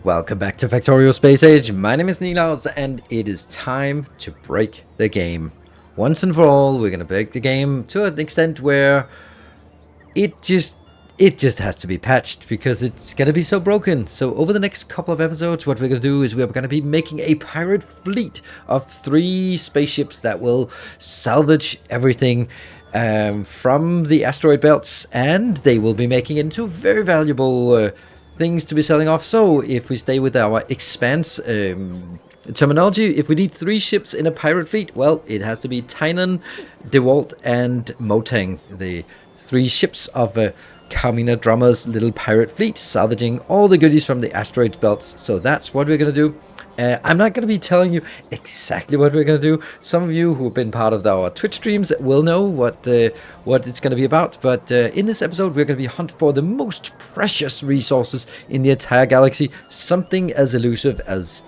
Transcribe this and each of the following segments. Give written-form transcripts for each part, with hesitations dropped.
Welcome back to Factorio Space Age. My name is Nilaus, and it is time to break the game. Once and for all, we're gonna break the game to an extent where it just has to be patched because it's gonna be so broken. So over the next couple of episodes, what we're gonna do is we're gonna be making a pirate fleet of 3 spaceships that will salvage everything from the asteroid belts, and they will be making it into very valuable things to be selling off. So if we stay with our expanse terminology, if we need 3 ships in a pirate fleet, well, it has to be Tynan, DeWalt, and Motang, the 3 ships of Carmina Drummer's little pirate fleet, salvaging all the goodies from the asteroid belts. So that's what we're gonna do. I'm not going to be telling you exactly what we're going to do. Some of you who've been part of our Twitch streams will know what it's going to be about. But in this episode, we're going to be hunting for the most precious resources in the entire galaxy. Something as elusive as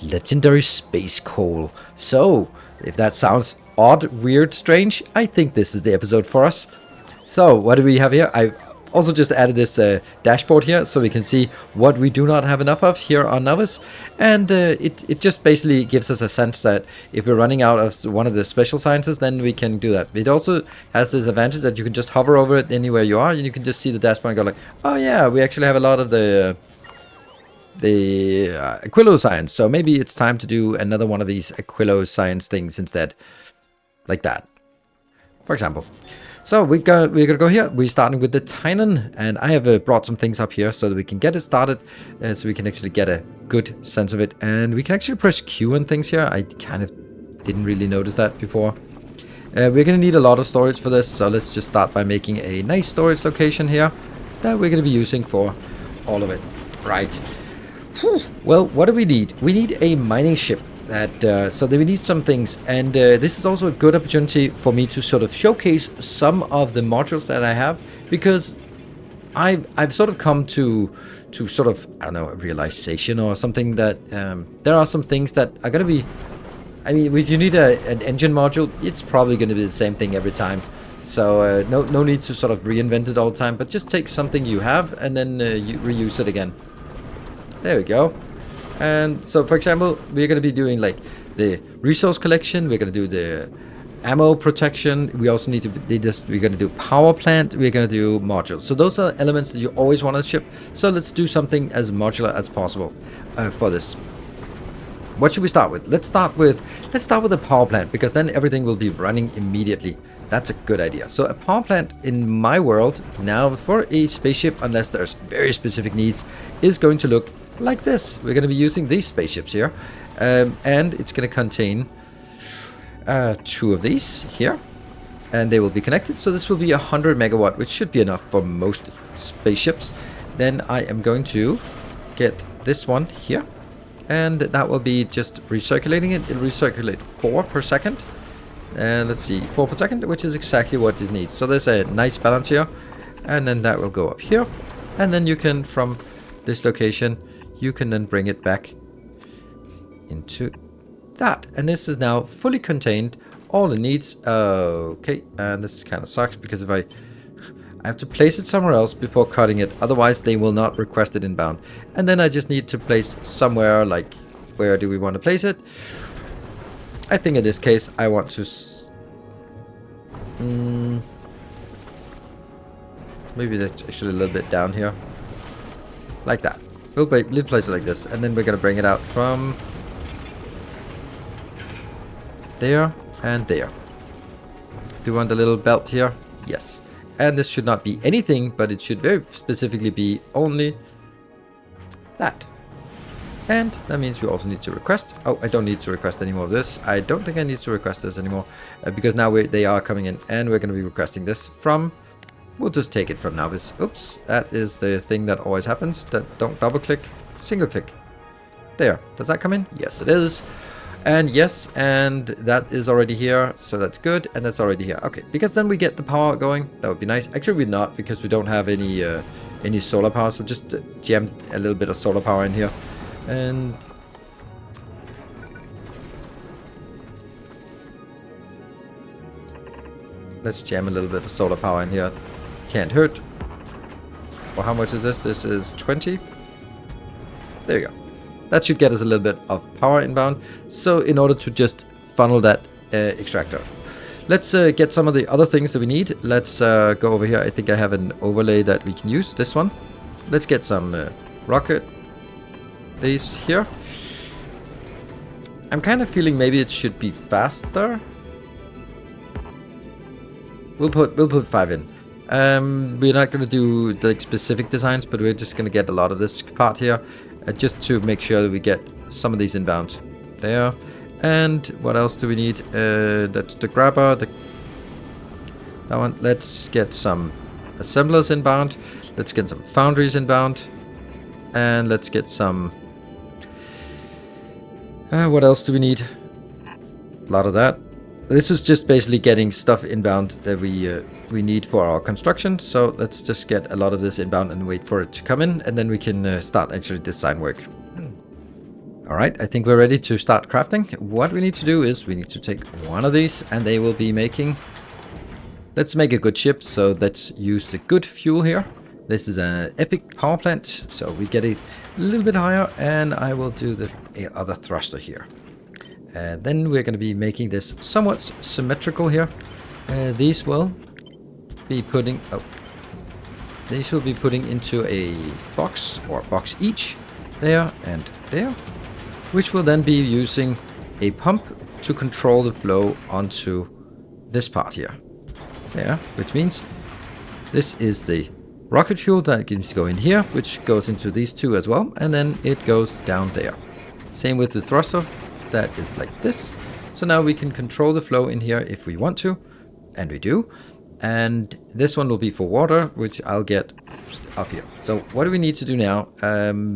legendary space coal. So, if that sounds odd, weird, strange, I think this is the episode for us. So, what do we have here? I've also just added this dashboard here so we can see what we do not have enough of here on Novice, and it just basically gives us a sense that if we're running out of one of the special sciences, then we can do that. It also has this advantage that you can just hover over it anywhere you are, and you can just see the dashboard and go like, oh yeah, we actually have a lot of the Aquilo science, so maybe it's time to do another one of these Aquilo science things instead, like that, for example. So we're gonna go here. We're starting with the Tynan, and I have brought some things up here so that we can get it started, so we can actually get a good sense of it. And we can actually press Q and things here. I kind of didn't really notice that before. We're gonna need a lot of storage for this, so let's just start by making a nice storage location here that we're gonna be using for all of it. Right. Whew. Well, what do we need? We need a mining ship. So we need some things, and this is also a good opportunity for me to sort of showcase some of the modules that I have, because I've sort of come to sort of, I don't know, a realization or something that there are some things that are going to be, I mean, if you need an engine module, it's probably going to be the same thing every time. So no need to sort of reinvent it all the time, but just take something you have and then you reuse it again. There we go. And so, for example, we're going to be doing like the resource collection. We're going to do the ammo protection. We also need to do this. We're going to do power plant. We're going to do modules. So those are elements that you always want to ship. So let's do something as modular as possible for this. What should we start with? Let's start with the power plant, because then everything will be running immediately. That's a good idea. So a power plant in my world now for a spaceship, unless there's very specific needs, is going to look like this. We're going to be using these spaceships here, and it's going to contain 2 of these here, and they will be connected. So this will be 100 megawatt, which should be enough for most spaceships. Then I am going to get this one here, and that will be just recirculating it. It'll recirculate 4 per second. And let's see, 4 per second, which is exactly what it needs. So there's a nice balance here, and then that will go up here, and then you can, from this location, you can then bring it back into that, and this is now fully contained, all it needs. Okay, and this kind of sucks because if I have to place it somewhere else before cutting it, otherwise they will not request it inbound. And then I just need to place somewhere, like, where do we want to place it? I think in this case I want to maybe that's actually a little bit down here, like that. We'll place it like this, and then we're gonna bring it out from there and there. Do you want a little belt here? Yes. And this should not be anything, but it should very specifically be only that. And that means we also need to request. Oh, I don't need to request any more of this. I don't think I need to request this anymore, because now they are coming in, and we're going to be requesting this from, we'll just take it from Novice. Oops, that is the thing that always happens. That don't double click, single click. There, does that come in? Yes, it is. And yes, and that is already here, so that's good, and that's already here. Okay, because then we get the power going. That would be nice. Actually, we're not, because we don't have any solar power, so just jam a little bit of solar power in here. And let's jam a little bit of solar power in here. Can't hurt. Well, how much is this? This is 20. There you go. That should get us a little bit of power inbound. So in order to just funnel that extractor. Let's get some of the other things that we need. Let's go over here. I think I have an overlay that we can use. This one. Let's get some rocket. These here. I'm kind of feeling maybe it should be faster. We'll put 5 in. We're not going to do the specific designs, but we're just going to get a lot of this part here, just to make sure that we get some of these inbound. There. And what else do we need? That's the grabber. That one. Let's get some assemblers inbound. Let's get some foundries inbound. And let's get some... what else do we need? A lot of that. This is just basically getting stuff inbound that we need for our construction. So let's just get a lot of this inbound and wait for it to come in. And then we can start actually design work. Alright, I think we're ready to start crafting. What we need to do is we need to take one of these and they will be making... Let's make a good ship, so let's use the good fuel here. This is an epic power plant, so we get it a little bit higher, and I will do the other thruster here. Then we're going to be making this somewhat symmetrical here. These will be putting... Oh, these will be putting into a box, or box each, there and there. Which will then be using a pump to control the flow onto this part here. There, which means this is the rocket fuel that can go in here, which goes into these two as well, and then it goes down there. Same with the thruster, that is like this. So now we can control the flow in here if we want to, and we do. And this one will be for water, which I'll get up here. So what do we need to do now?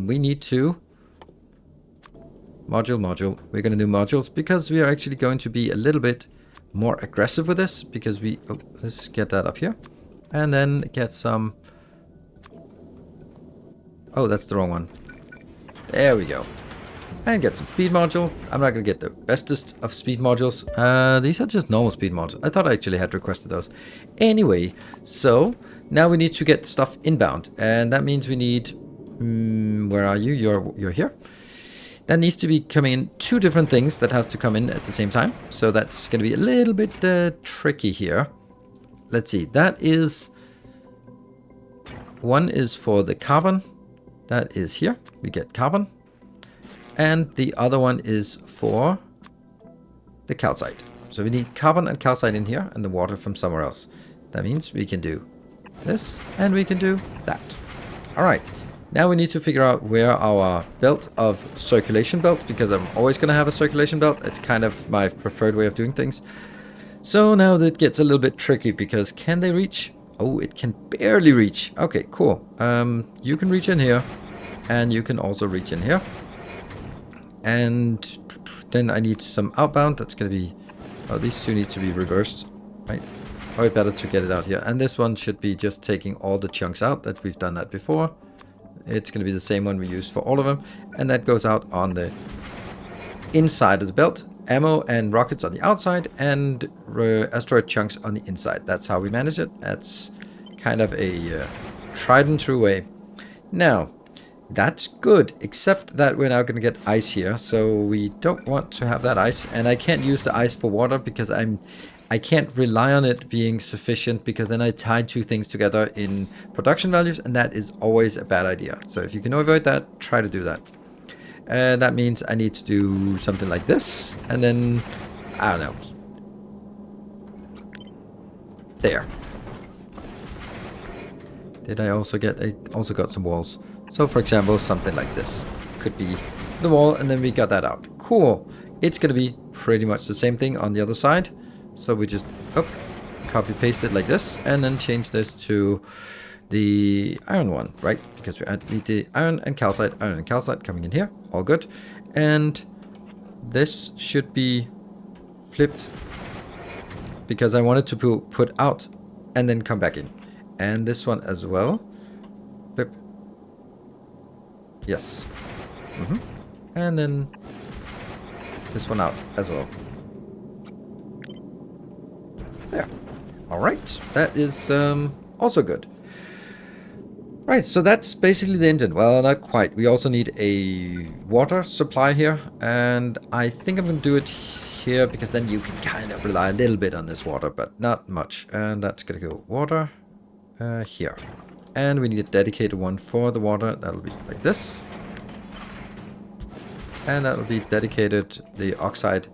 We need to... Module. We're going to do modules because we are actually going to be a little bit more aggressive with this because we... Oh, let's get that up here. And then get some... Oh, that's the wrong one. There we go. And get some speed module. I'm not going to get the bestest of speed modules. These are just normal speed modules. I thought I actually had requested those. Anyway, so now we need to get stuff inbound. And that means we need... where are you? You're here. That needs to be coming in 2 different things that have to come in at the same time. So that's going to be a little bit tricky here. Let's see. That is... One is for the carbon. That is here. We get carbon. And the other one is for the calcite. So we need carbon and calcite in here and the water from somewhere else. That means we can do this and we can do that. All right. Now we need to figure out where our belt of circulation belt, because I'm always going to have a circulation belt. It's kind of my preferred way of doing things. So now that gets a little bit tricky because can they reach? Oh, it can barely reach. Okay, cool. You can reach in here and you can also reach in here. And then I need some outbound. That's going to be... Oh, these two need to be reversed. Right. Probably better to get it out here. And this one should be just taking all the chunks out that we've done that before. It's going to be the same one we use for all of them. And that goes out on the inside of the belt. Ammo and rockets on the outside and asteroid chunks on the inside. That's how we manage it. That's kind of a tried and true way. Now, that's good, except that we're now going to get ice here. So we don't want to have that ice. And I can't use the ice for water because I can't rely on it being sufficient, because then I tie 2 things together in production values, and that is always a bad idea. So if you can avoid that, try to do that. That means I need to do something like this, and then, I don't know. There. Did I also get, I also got some walls. So for example, something like this could be the wall, and then we got that out. Cool. It's going to be pretty much the same thing on the other side. So we just copy paste it like this, and then change this to the iron one, right? Because we need the iron and calcite coming in here. All good. And this should be flipped because I wanted to put out and then come back in. And this one as well. Flip. Yes. And then this one out as well. There. All right. That is also good. Right, so that's basically the engine. Well, not quite. We also need a water supply here, and I think I'm going to do it here because then you can kind of rely a little bit on this water, but not much. And that's going to go water here. And we need a dedicated one for the water. That'll be like this. And that will be dedicated the oxide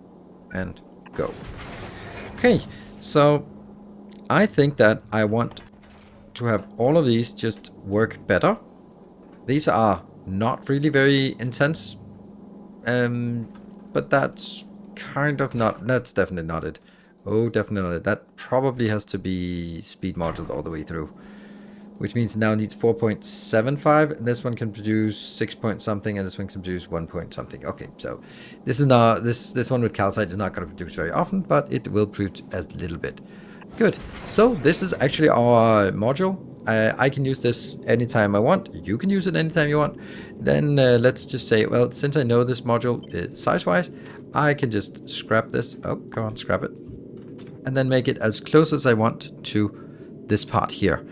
and go. Okay, so I think that I want to have all of these just work better. These are not really very intense, but that's kind of not, that's definitely not it. Oh, definitely not it. That probably has to be speed modeled all the way through, which means now needs 4.75, and this one can produce 6 point something, and this one can produce 1 point something. Okay, so this is not, this one with calcite is not going to produce very often, but it will produce a little bit. Good. So this is actually our module. I can use this anytime I want. You can use it anytime you want. Then let's just say, well, since I know this module is size-wise, I can just scrap this. Oh, come on, scrap it. And then make it as close as I want to this part here.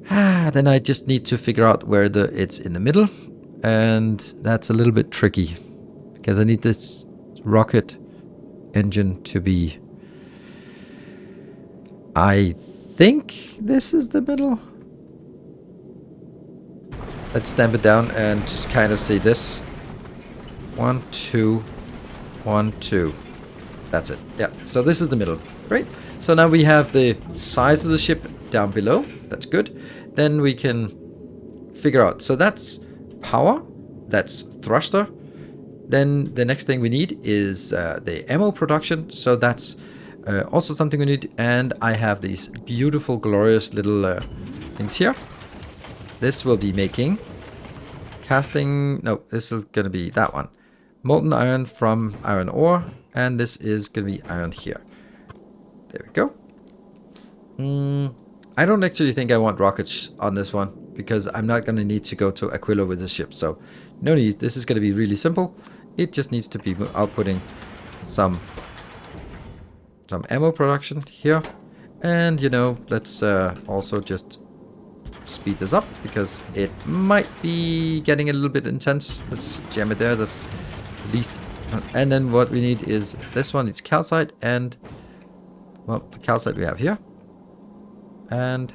Then I just need to figure out where it's in the middle. And that's a little bit tricky because I need this rocket engine to be... I think this is the middle. Let's stamp it down and just kind of say this. 1, 2, 1, 2. That's it. Yeah, so this is the middle. Great. So now we have the size of the ship down below. That's good. Then we can figure out. So that's power. That's thruster. Then the next thing we need is the ammo production. So that's... also something we need, and I have these beautiful, glorious little things here. This will be making casting. No, this is going to be that one. Molten iron from iron ore, and this is going to be iron here. There we go. I don't actually think I want rockets on this one because I'm not going to need to go to Aquila with this ship, so no need. This is going to be really simple. It just needs to be outputting some ammo production here, and you know, let's also just speed this up because it might be getting a little bit intense. Let's jam it there. That's the least. And then what we need is this one. It's calcite, and well, the calcite we have here. And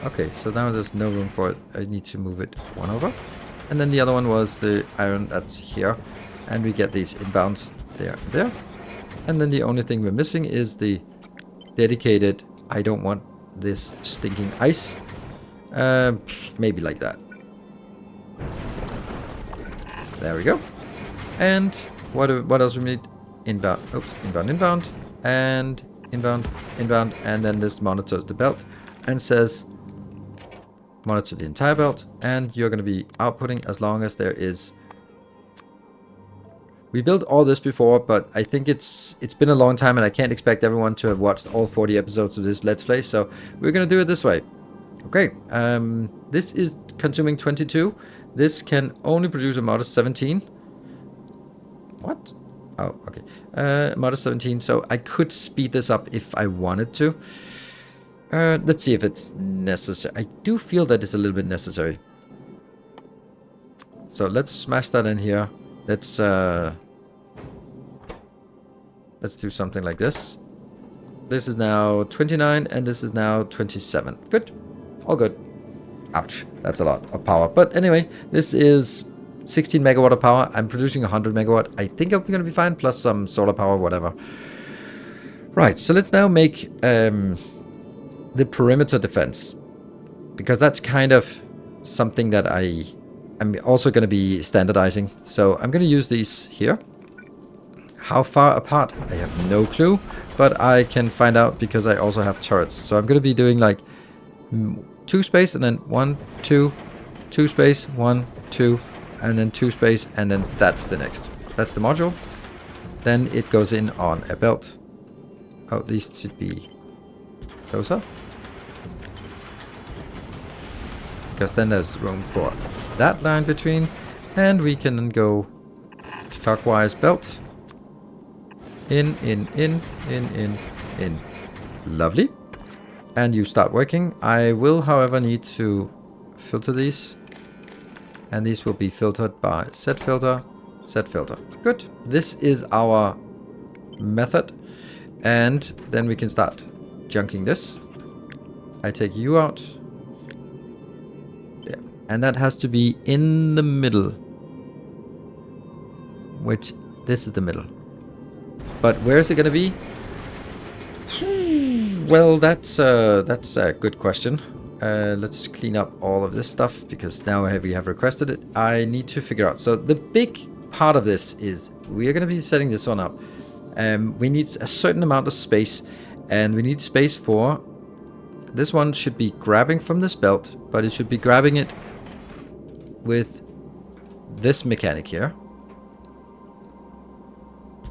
okay, so now there's no room for it. I need to move it one over, and then the other one was the iron that's here, and we get these inbounds there and there. And then the only thing we're missing is the dedicated, I don't want this stinking ice. Maybe like that. There we go. And what else we need? Inbound, oops, inbound, and inbound, and then this monitors the belt and says monitor the entire belt, and you're going to be outputting as long as there is... We built all this before, but I think it's been a long time and I can't expect everyone to have watched all 40 episodes of this Let's Play, so we're going to do it this way. Okay, this is consuming 22. This can only produce a modest 17. What? Oh, okay. Modest 17, so I could speed this up if I wanted to. Let's see if it's necessary. I do feel that it's a little bit necessary. So let's smash that in here. Let's do something like this. This is now 29 and this is now 27. Good. All good. Ouch. That's a lot of power. But anyway, this is 16 megawatt of power. I'm producing 100 megawatt. I think I'm going to be fine, plus some solar power, whatever. Right, so let's now make the perimeter defense, because that's kind of something that I'm also going to be standardizing. So I'm going to use these here. How far apart? I have no clue, but I can find out because I also have turrets. So I'm going to be doing like 2 space and then 1, 2, 2 space, 1, 2, and then 2 space, and then that's the next. That's the module. Then it goes in on a belt. Oh, these should be closer, because then there's room for that line between, and we can then go clockwise belt. In. Lovely. and you start working. I will, however, need to filter these. And these will be filtered by set filter, set filter. Good. This is our method. And then we can start junking this. I take you out. There. And that has to be in the middle. Which, this is the middle. But where is it going to be? Well, that's a good question. Let's clean up all of this stuff because now we have requested it. I need to figure out. So the big part of this is we are going to be setting this one up. We need a certain amount of space, and we need space for this one should be grabbing from this belt, but it should be grabbing it with this mechanic here.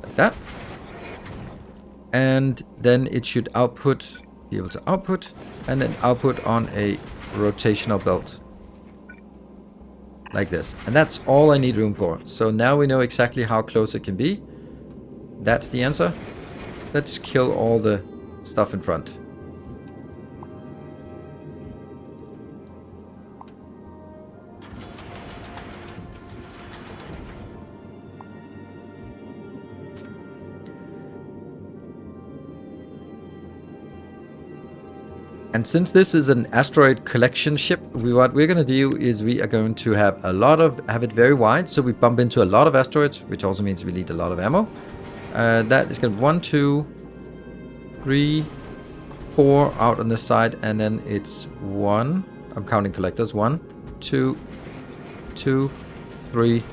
Like that. And then it should output, be able to output, and then output on a rotational belt. Like this. And that's all I need room for. So now we know exactly how close it can be. That's the answer. Let's kill all the stuff in front. And since this is an asteroid collection ship, what we're going to do is we are going to have have it very wide, so we bump into a lot of asteroids, which also means we need a lot of ammo. That is going to be 1, 2, 3, 4 out on this side, and then it's 1. I'm counting collectors. 1, 2, 2, 3,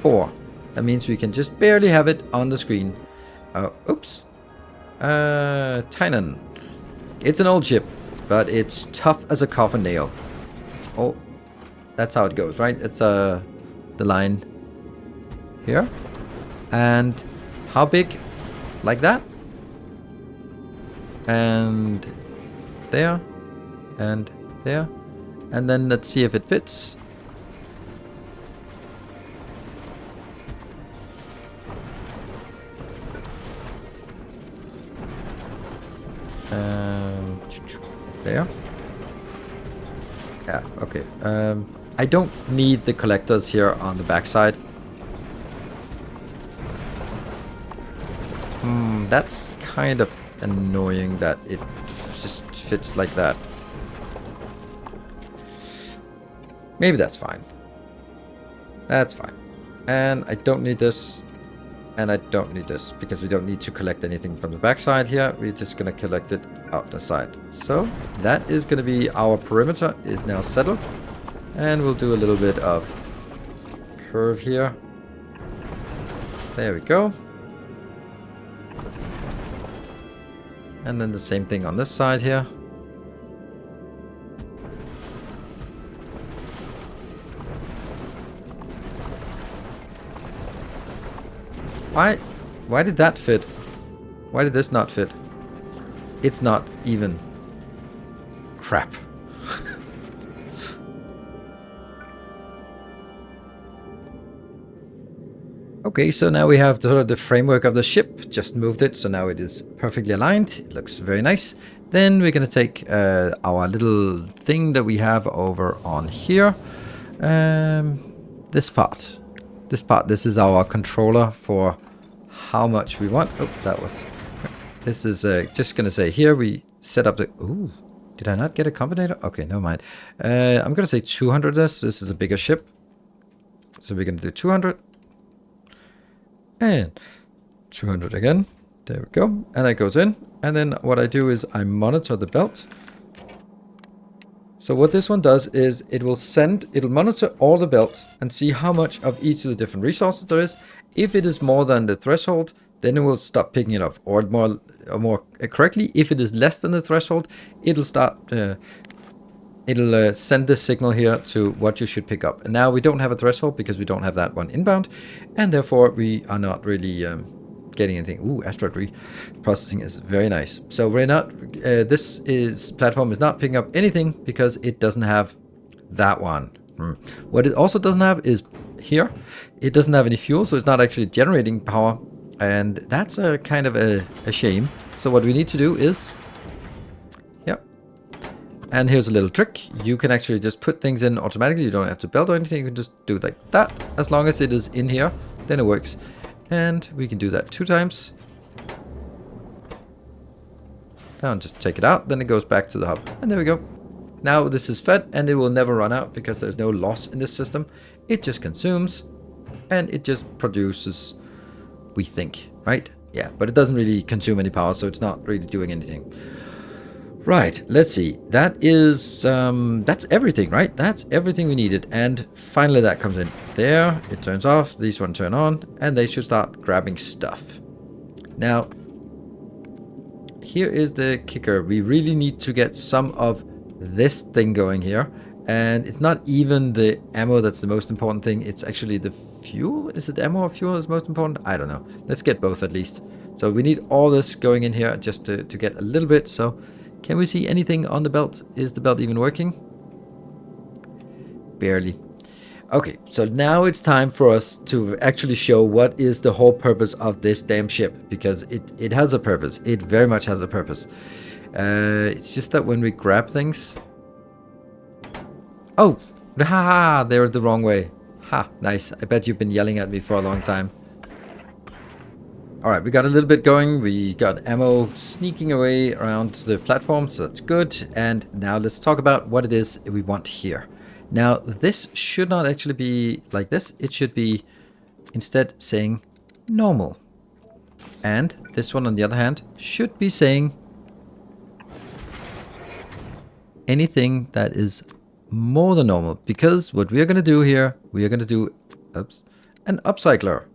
4. That means we can just barely have it on the screen. Oops. Tynan. It's an old ship, but it's tough as a coffin nail. That's how it goes, right? It's the line here. And how big? Like that. And there. And there. And then let's see if it fits. There. Yeah, okay. I don't need the collectors here on the backside. That's kind of annoying that it just fits like that. Maybe that's fine. That's fine. And I don't need this. And I don't need this because we don't need to collect anything from the backside here. We're just going to collect it out the side. So that is going to be our perimeter is now settled. And we'll do a little bit of curve here. There we go. And then the same thing on this side here. Why did that fit? Why did this not fit? It's not even. Crap. Okay, so now we have the framework of the ship. Just moved it, so now it is perfectly aligned. It looks very nice. Then we're going to take our little thing that we have over on here. This part. This is our controller for how much we want. Oh, that was... This is just going to say here we set up the... Ooh, did I not get a combinator? Okay, never mind. I'm going to say 200 this. This is a bigger ship. So we're going to do 200. And 200 again. There we go. And that goes in. And then what I do is I monitor the belt. So what this one does is it'll monitor all the belt and see how much of each of the different resources there is. If it is more than the threshold, then it will stop picking it up. Or more correctly, if it is less than the threshold, it'll start. It'll send the signal here to what you should pick up. And now we don't have a threshold because we don't have that one inbound, and therefore we are not really getting anything. Ooh, asteroid reprocessing is very nice. So we're not. This platform is not picking up anything because it doesn't have that one. What it also doesn't have is here. It doesn't have any fuel, so it's not actually generating power, and that's a kind of a shame. So what we need to do is, And here's a little trick. You can actually just put things in automatically. You don't have to belt or anything. You can just do it like that. As long as it is in here, then it works. And we can do that 2 times. Now just take it out. Then it goes back to the hub. And there we go. Now this is fed and it will never run out because there's no loss in this system. It just consumes and it just produces, we think, right? Yeah, but it doesn't really consume any power, so it's not really doing anything. Right, let's see. That is, that's everything, right? That's everything we needed. And finally that comes in. There, it turns off, these one turn on, and they should start grabbing stuff. Now, here is the kicker. We really need to get some of this thing going here. And it's not even the ammo that's the most important thing. It's actually the fuel. Is it ammo or fuel that's most important? I don't know. Let's get both at least. So we need all this going in here just to get a little bit. So can we see anything on the belt? Is the belt even working? Barely. Okay, so now it's time for us to actually show what is the whole purpose of this damn ship. Because it has a purpose. It very much has a purpose. It's just that when we grab things... Oh! Ha! They're the wrong way. Ha! Nice. I bet you've been yelling at me for a long time. Alright, we got a little bit going. We got ammo sneaking away around the platform, so that's good. And now let's talk about what it is we want here. Now, this should not actually be like this. It should be instead saying normal. And this one, on the other hand, should be saying anything that is more than normal. Because what we are going to do here, we are going to do an upcycler.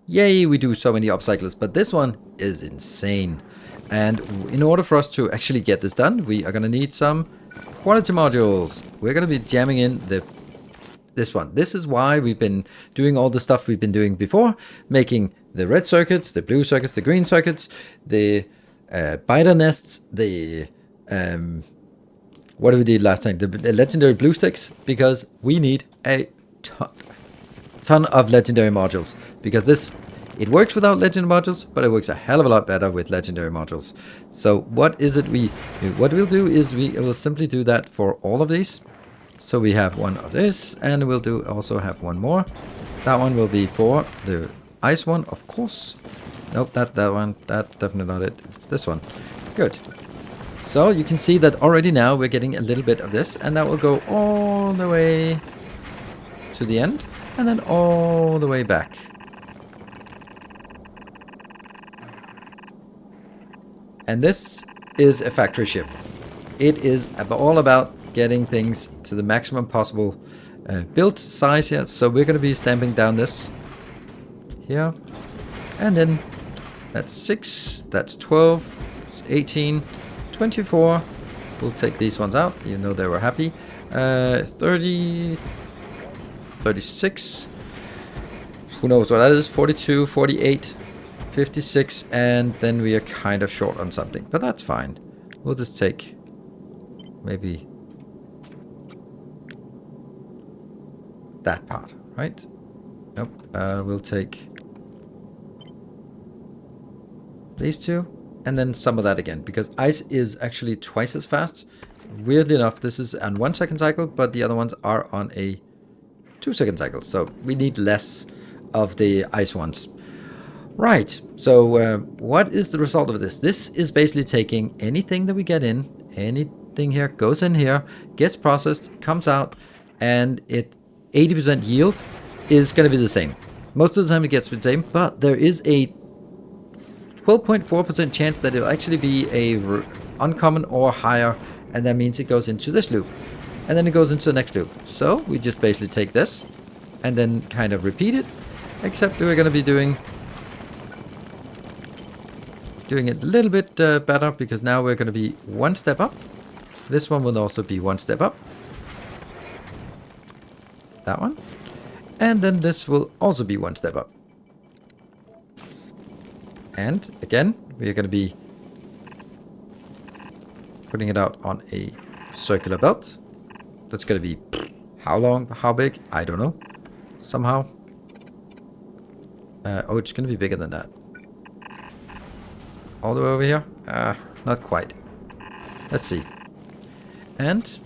Yay, we do so many upcyclers, but this one is insane. And in order for us to actually get this done, we are going to need some quality modules. We're going to be jamming in this one. This is why we've been doing all the stuff we've been doing before, making the red circuits, the blue circuits, the green circuits, the biter nests, the what did we do last time? The legendary blue sticks, because we need a ton of legendary modules, because this, it works without legendary modules, but it works a hell of a lot better with legendary modules. So what is it what we'll do is we will simply do that for all of these. So we have one of this, and we'll also have one more. That one will be for the ice one, of course. Nope, that one, that's definitely not it. It's this one. Good. So you can see that already now we're getting a little bit of this, and that will go all the way to the end. And then all the way back. And this is a factory ship. It is all about getting things to the maximum possible build size here. So we're going to be stamping down this here. And then that's 6, that's 12, that's 18, 24. We'll take these ones out, even though they were happy. 30... 36, who knows what that is, 42, 48, 56, and then we are kind of short on something, but that's fine. We'll just take maybe that part, right? Nope, we'll take these two, and then some of that again, because ice is actually twice as fast. Weirdly enough, this is on 1 second cycle, but the other ones are on a 2 second cycles, so we need less of the ice ones. Right, so what is the result of this? This is basically taking anything that we get in, anything here goes in here, gets processed, comes out, and it 80% yield is going to be the same. Most of the time it gets the same, but there is a 12.4% chance that it'll actually be a uncommon or higher, and that means it goes into this loop. And then it goes into the next loop. So we just basically take this and then kind of repeat it, except we're going to be doing it a little bit better, because now we're going to be 1 step up. This one will also be 1 step up. That one. And then this will also be 1 step up. And again, we're going to be putting it out on a circular belt. That's going to be how long, how big? I don't know. Somehow. Oh, it's going to be bigger than that. All the way over here? Not quite. Let's see. And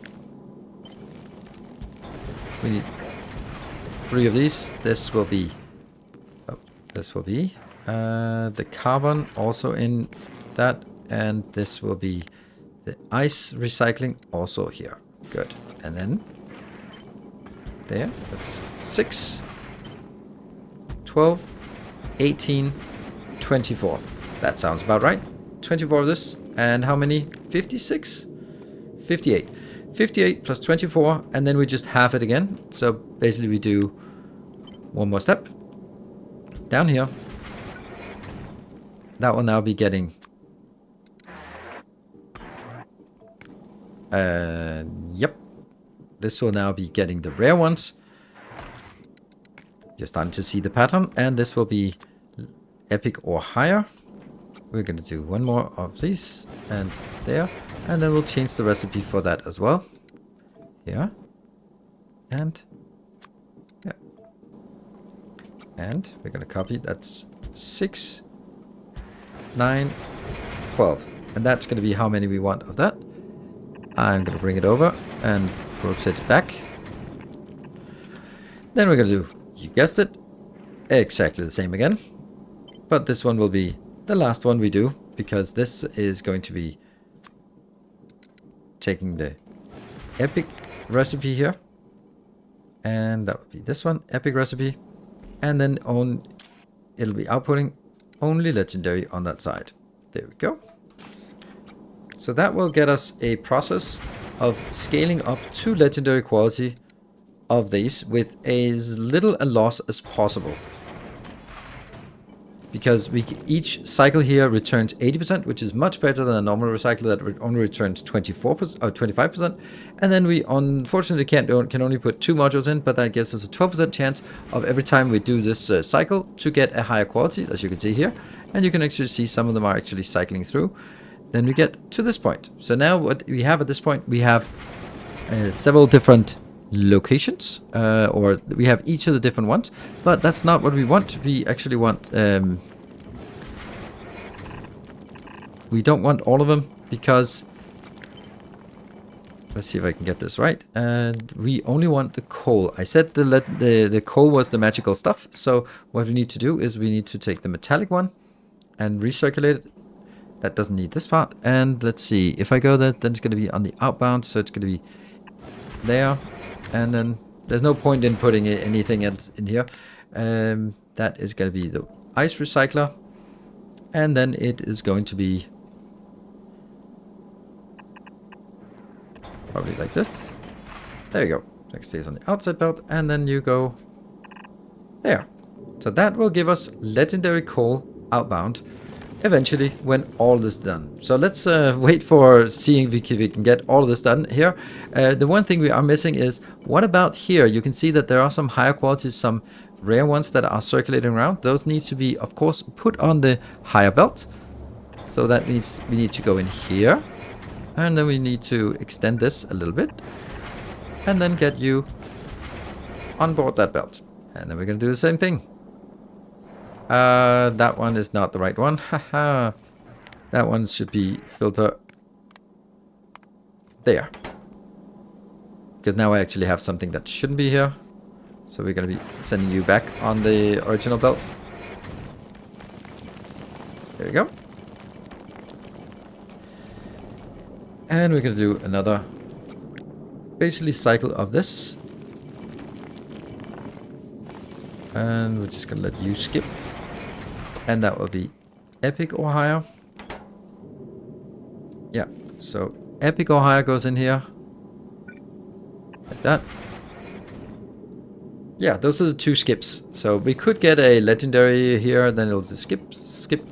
we need 3 of these. This will be the carbon also in that, and this will be the ice recycling also here. Good. And then there, that's 6, 12, 18, 24. That sounds about right. 24 of this. And how many? 56? 58. 58 plus 24, and then we just halve it again. So basically we do one more step down here. That will now be getting yep, this will now be getting the rare ones. You're starting to see the pattern, and this will be epic or higher. We're going to do one more of these and there, and then we'll change the recipe for that as well. Here and yeah, and we're going to copy. That's 6, 9, 12, and that's going to be how many we want of that. I'm going to bring it over and rotate it back. Then we're going to do, you guessed it, exactly the same again, but this one will be the last one we do, because this is going to be taking the epic recipe here, and that would be this one, epic recipe, and then it'll be outputting only legendary on that side. There we go. So that will get us a process of scaling up to legendary quality of these with as little a loss as possible. Because each cycle here returns 80%, which is much better than a normal recycler that only returns 24% or 25%. And then we unfortunately can only put 2 modules in, but that gives us a 12% chance of every time we do this cycle to get a higher quality, as you can see here. And you can actually see some of them are actually cycling through. Then we get to this point. So now what we have at this point, we have several different locations, or we have each of the different ones, but that's not what we want. We actually want we don't want all of them, because let's see if I can get this right, and we only want the coal. I said the coal was the magical stuff, so what we need to do is we need to take the metallic one and recirculate it. That doesn't need this part, and let's see, if I go there, then it's going to be on the outbound, so it's going to be there. And then there's no point in putting anything else in here. That is going to be the ice recycler. And then it is going to be probably like this. There you go. It stays on the outside belt. And then you go there. So that will give us legendary coal outbound eventually when all this is done. So let's wait for seeing if we can get all of this done here. The one thing we are missing is, what about here? You can see that there are some higher qualities, some rare ones that are circulating around. Those need to be, of course, put on the higher belt. So that means we need to go in here, and then we need to extend this a little bit, and then get you on board that belt. And then we're going to do the same thing. That one is not the right one. Haha. That one should be filter there. Because now I actually have something that shouldn't be here. So we're going to be sending you back on the original belt. There we go. And we're going to do another basically cycle of this. And we're just going to let you skip. And that will be epic or higher. Yeah, so epic or higher goes in here. Like that. Yeah, those are the 2 skips. So we could get a legendary here, then it'll just skip.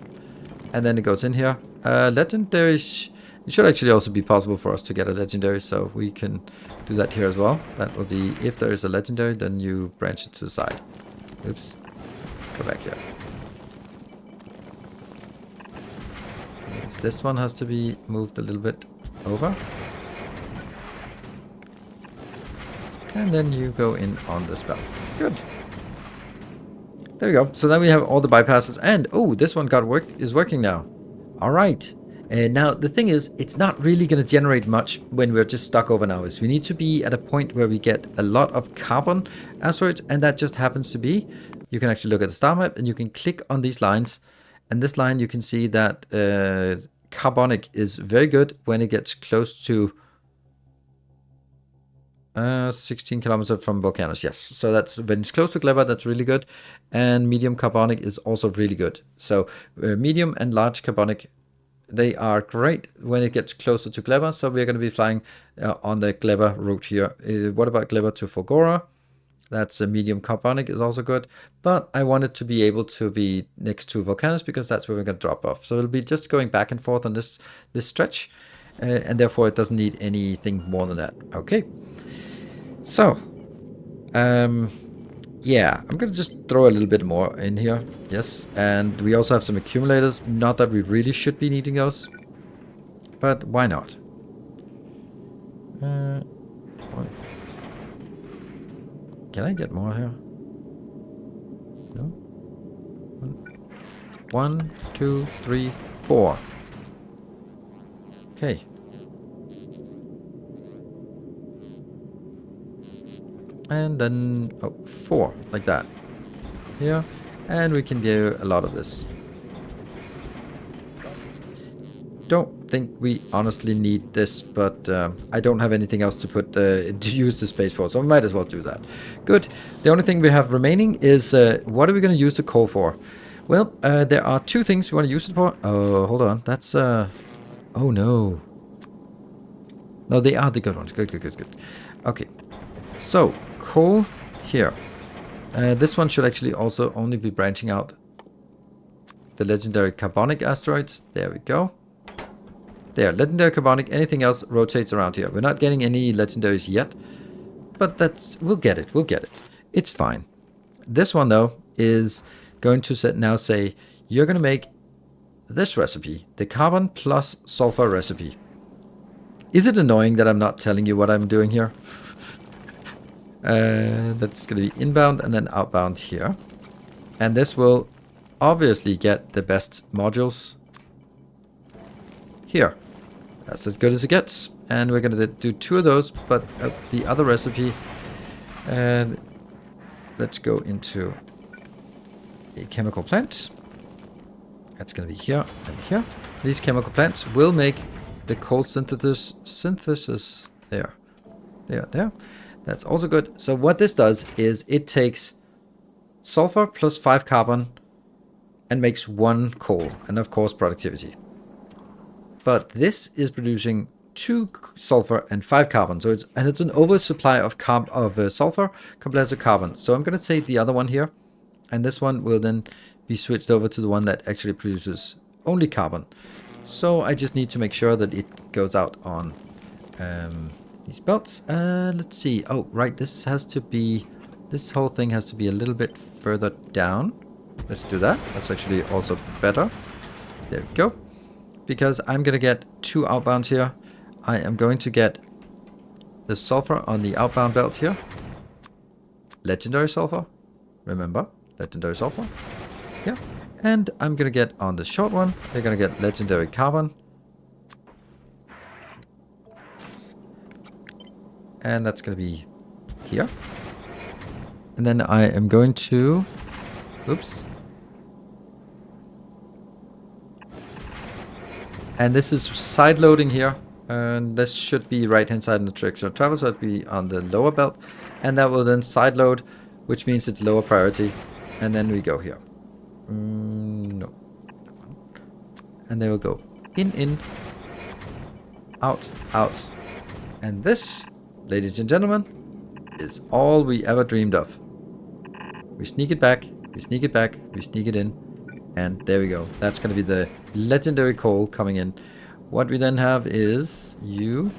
And then it goes in here. Legendary, it should actually also be possible for us to get a legendary, so we can do that here as well. That will be, if there is a legendary, then you branch it to the side. Oops. Go back here. This one has to be moved a little bit over. And then you go in on this belt. Good. There we go. So then we have all the bypasses, and oh, this one is working now. All right. Now, the thing is, it's not really going to generate much when we're just stuck over hours. We need to be at a point where we get a lot of carbon asteroids, and that just happens to be, you can actually look at the star map, and you can click on these lines, and this line you can see that carbonic is very good when it gets close to 16 kilometers from volcanoes. Yes, so that's when it's close to Gleba, that's really good. And medium carbonic is also really good. So medium and large carbonic, they are great when it gets closer to Gleba. So we're going to be flying on the Gleba route here. What about Gleba to Folgora? That's a medium carbonic is also good. But I want it to be able to be next to volcanoes because that's where we're going to drop off. So it'll be just going back and forth on this stretch. And therefore it doesn't need anything more than that. Okay. So, yeah, I'm going to just throw a little bit more in here. Yes, and we also have some accumulators. Not that we really should be needing those, but why not? Can I get more here? No? 1, 2, 3, 4. Okay. And then 4 like that here, and we can do a lot of this. Don't think we honestly need this, but I don't have anything else to put to use the space for, so we might as well do that. Good. The only thing we have remaining is what are we going to use the coal for? Well, there are 2 things we want to use it for. Oh, hold on. That's oh no. No, they are the good ones. Good. Okay. So coal here. This one should actually also only be branching out the legendary carbonic asteroids. There we go. There, legendary carbonic. Anything else rotates around here. We're not getting any legendaries yet, but we'll get it. It's fine. This one though is going to now say you're going to make this recipe, the carbon plus sulfur recipe. Is it annoying that I'm not telling you what I'm doing here? That's going to be inbound and then outbound here. And this will obviously get the best modules here. That's as good as it gets. And we're going to do 2 of those, but the other recipe. And let's go into a chemical plant. That's going to be here and here. These chemical plants will make the coal synthesis there. That's also good. So what this does is it takes sulfur plus 5 carbon and makes 1 coal, and of course productivity. But this is producing 2 sulfur and 5 carbon, so it's an oversupply of sulfur compared to carbon. So I'm going to take the other one here, and this one will then be switched over to the one that actually produces only carbon. So I just need to make sure that it goes out on these belts. Let's see. Oh, right. This whole thing has to be a little bit further down. Let's do that. That's actually also better. There we go. Because I'm going to get 2 outbounds here. I am going to get the sulfur on the outbound belt here. Legendary sulfur. Remember, legendary sulfur. Yeah. And I'm going to get on the short one, they're going to get legendary carbon. And that's going to be here. And then I am going to... Oops. And this is side loading here. And this should be right hand side in the direction of travel. So it'll be on the lower belt. And that will then side load, which means it's lower priority. And then we go here. No. And they will go in, out, out. And this, ladies and gentlemen, is all we ever dreamed of. We sneak it back, we sneak it back, we sneak it in. And there we go. That's going to be the legendary coal coming in. What we then have is you.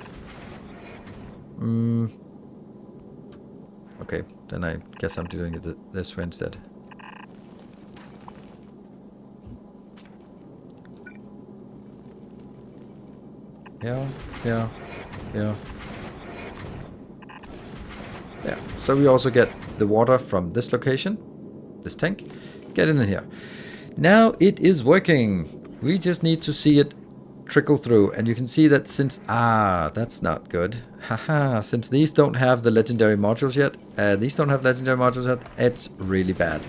Okay, then I guess I'm doing it this way instead. Yeah. So we also get the water from this location, this tank. Get in here. Now it is working. We just need to see it trickle through, and you can see that since that's not good. Haha, since these don't have the legendary modules yet, it's really bad.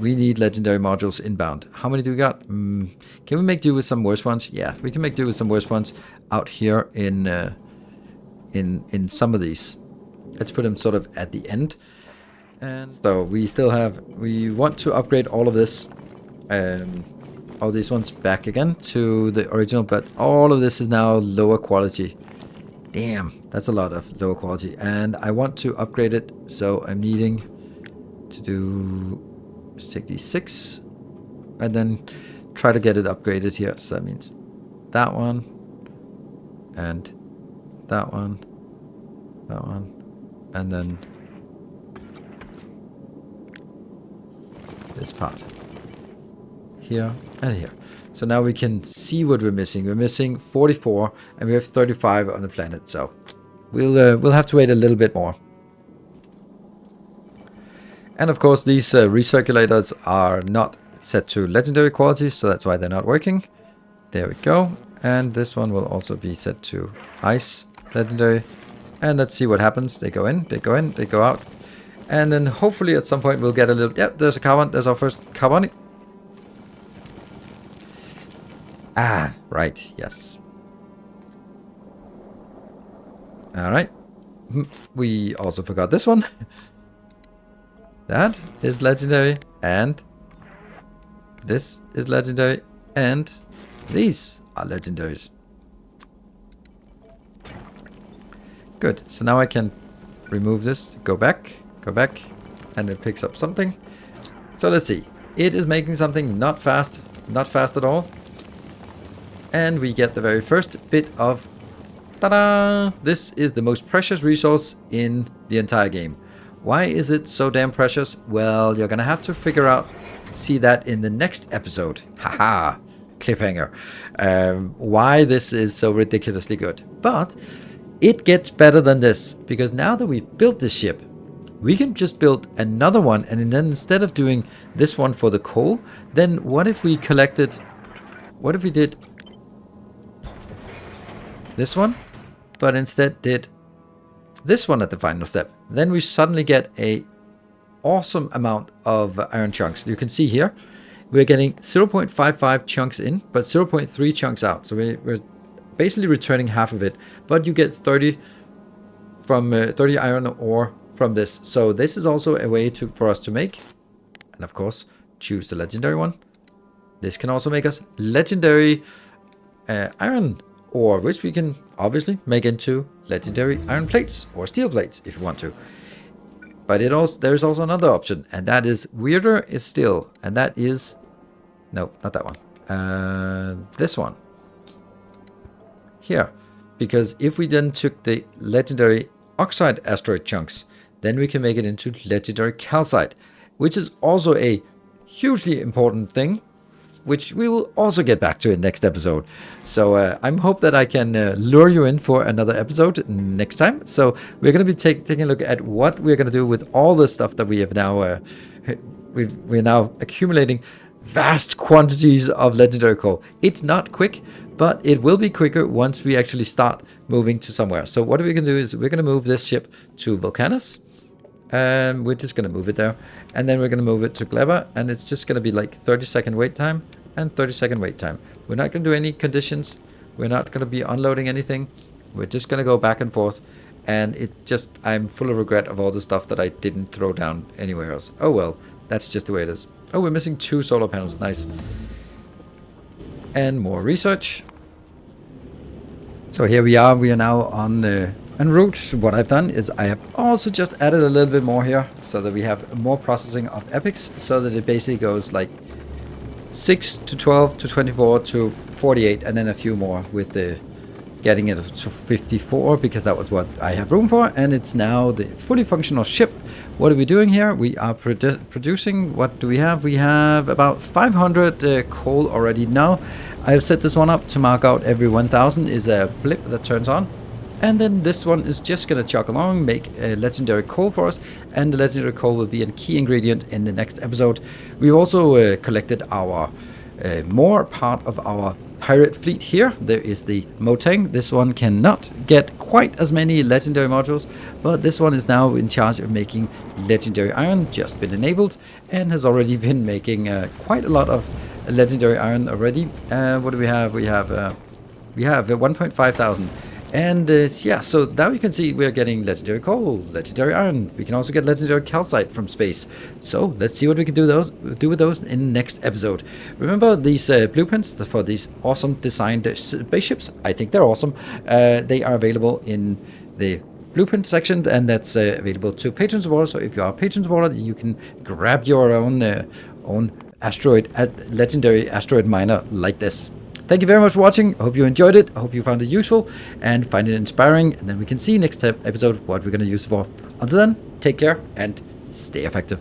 We need legendary modules inbound. How many do we got? Can we make do with some worse ones? Yeah, we can make do with some worse ones out here in some of these. Let's put them sort of at the end. And so we want to upgrade all of this, all these ones back again to the original, but all of this is now lower quality. Damn, that's a lot of lower quality, and I want to upgrade it, so I'm needing to take these 6 and then try to get it upgraded here. So that means that one and that one, and then this part here and here. So now we can see what we're missing. We're missing 44 and we have 35 on the planet, so we'll have to wait a little bit more. And of course these recirculators are not set to legendary quality, so that's why they're not working. There we go. And this one will also be set to ice legendary. And let's see what happens. They go in, they go in, they go out. And then hopefully at some point we'll get a little... Yep, there's a carbon. There's our first carbonic. Ah, right. Yes. All right. We also forgot this one. That is legendary. And this is legendary. And these are legendaries. Good. So now I can remove this. Go back. Go back. And it picks up something. So let's see. It is making something not fast. Not fast at all. And we get the very first bit of... Ta-da! This is the most precious resource in the entire game. Why is it so damn precious? Well, you're gonna have to figure out... See that in the next episode. Haha! Cliffhanger. Why this is so ridiculously good. But it gets better than this. Because now that we've built this ship... We can just build another one, and then instead of doing this one for the coal, then what if we collected... What if we did... this one, but instead did this one at the final step? Then we suddenly get a awesome amount of iron chunks. You can see here, we're getting 0.55 chunks in, but 0.3 chunks out. So we're basically returning half of it, but you get 30 from 30 iron ore from this. So this is also a way for us to make, and of course, choose the legendary one. This can also make us legendary iron ore, which we can obviously make into legendary iron plates or steel plates if you want to. But there's also another option, and that is weirder still, and that is... No, not that one. This one. Here. Because if we then took the legendary oxide asteroid chunks, then we can make it into legendary calcite, which is also a hugely important thing, which we will also get back to in next episode. So I hope that I can lure you in for another episode next time. So we're going to be taking a look at what we're going to do with all the stuff that we have now. We're now accumulating vast quantities of legendary coal. It's not quick, but it will be quicker once we actually start moving to somewhere. So what we're going to do is we're going to move this ship to Vulcanus. And we're just going to move it there. And then we're going to move it to Gleba. And it's just going to be like 30-second wait time and 30-second wait time. We're not going to do any conditions. We're not going to be unloading anything. We're just going to go back and forth. And I'm full of regret of all the stuff that I didn't throw down anywhere else. Oh well, that's just the way it is. Oh, we're missing 2 solar panels. Nice. And more research. So here we are. We are now on the... En route. What I've done is I have also just added a little bit more here so that we have more processing of epics, so that it basically goes like 6 to 12 to 24 to 48 and then a few more with the getting it to 54 because that was what I have room for, and it's now the fully functional ship. What are we doing here? We are producing, what do we have? We have about 500 coal already now. I've set this one up to mark out every 1000 is a blip that turns on. And then this one is just going to chug along, make a legendary coal for us, and the legendary coal will be a key ingredient in the next episode. We also collected our more part of our pirate fleet here. There is the Motang. This one cannot get quite as many legendary modules, but this one is now in charge of making legendary iron, just been enabled, and has already been making quite a lot of legendary iron already. What do we have? We have 1.5 thousand. And yeah, so now you can see we're getting legendary coal, legendary iron. We can also get legendary calcite from space. So let's see what we can do with those in the next episode. Remember these blueprints for these awesome designed spaceships? I think they're awesome. They are available in the blueprint section, and that's available to patron supporters. So if you are a patron supporter, you can grab your own asteroid, legendary asteroid miner like this. Thank you very much for watching. I hope you enjoyed it. I hope you found it useful and find it inspiring. And then we can see next episode what we're going to use it for. Until then, take care and stay effective.